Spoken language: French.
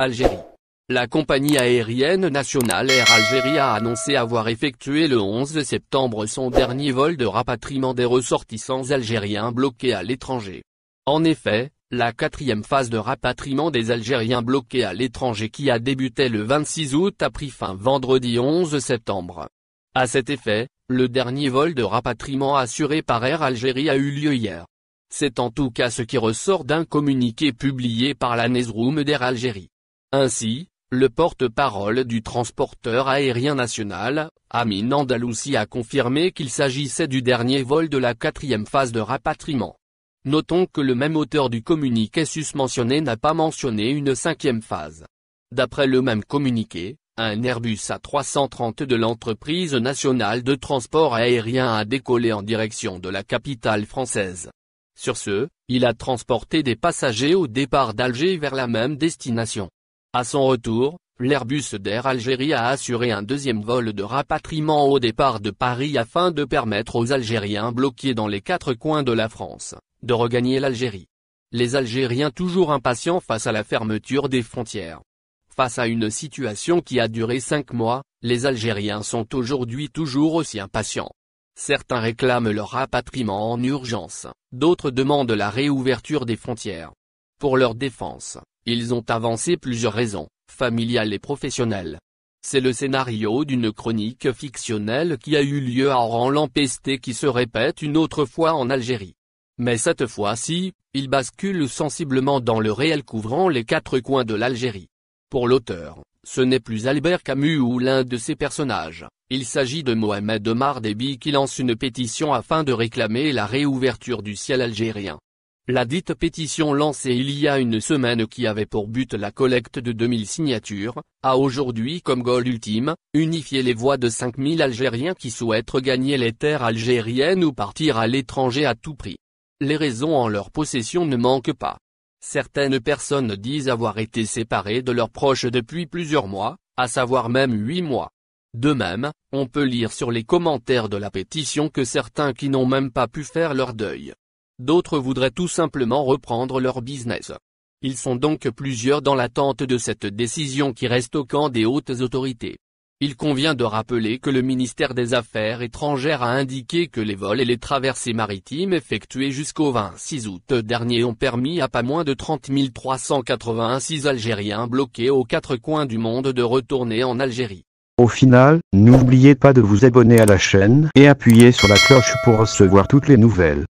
Algérie. La compagnie aérienne nationale Air Algérie a annoncé avoir effectué le 11 septembre son dernier vol de rapatriement des ressortissants algériens bloqués à l'étranger. En effet, la quatrième phase de rapatriement des Algériens bloqués à l'étranger qui a débuté le 26 août a pris fin vendredi 11 septembre. À cet effet, le dernier vol de rapatriement assuré par Air Algérie a eu lieu hier. C'est en tout cas ce qui ressort d'un communiqué publié par la Newsroom d'Air Algérie. Ainsi, le porte-parole du transporteur aérien national, Amin Andalousi a confirmé qu'il s'agissait du dernier vol de la quatrième phase de rapatriement. Notons que le même auteur du communiqué susmentionné n'a pas mentionné une cinquième phase. D'après le même communiqué, un Airbus A330 de l'entreprise nationale de transport aérien a décollé en direction de la capitale française. Sur ce, il a transporté des passagers au départ d'Alger vers la même destination. À son retour, l'Airbus d'Air Algérie a assuré un deuxième vol de rapatriement au départ de Paris afin de permettre aux Algériens bloqués dans les quatre coins de la France, de regagner l'Algérie. Les Algériens toujours impatients face à la fermeture des frontières. Face à une situation qui a duré 5 mois, les Algériens sont aujourd'hui toujours aussi impatients. Certains réclament leur rapatriement en urgence, d'autres demandent la réouverture des frontières. Pour leur défense, ils ont avancé plusieurs raisons, familiales et professionnelles. C'est le scénario d'une chronique fictionnelle qui a eu lieu à Oran-l'Empesté qui se répète une autre fois en Algérie. Mais cette fois-ci, il bascule sensiblement dans le réel couvrant les quatre coins de l'Algérie. Pour l'auteur, ce n'est plus Albert Camus ou l'un de ses personnages, il s'agit de Mohamed Omar Déby qui lance une pétition afin de réclamer la réouverture du ciel algérien. La dite pétition lancée il y a une semaine qui avait pour but la collecte de 2000 signatures, a aujourd'hui comme goal ultime, unifier les voix de 5000 Algériens qui souhaitent regagner les terres algériennes ou partir à l'étranger à tout prix. Les raisons en leur possession ne manquent pas. Certaines personnes disent avoir été séparées de leurs proches depuis plusieurs mois, à savoir même 8 mois. De même, on peut lire sur les commentaires de la pétition que certains qui n'ont même pas pu faire leur deuil. D'autres voudraient tout simplement reprendre leur business. Ils sont donc plusieurs dans l'attente de cette décision qui reste au camp des hautes autorités. Il convient de rappeler que le ministère des Affaires étrangères a indiqué que les vols et les traversées maritimes effectués jusqu'au 26 août dernier ont permis à pas moins de 30 386 Algériens bloqués aux quatre coins du monde de retourner en Algérie. Au final, n'oubliez pas de vous abonner à la chaîne et appuyer sur la cloche pour recevoir toutes les nouvelles.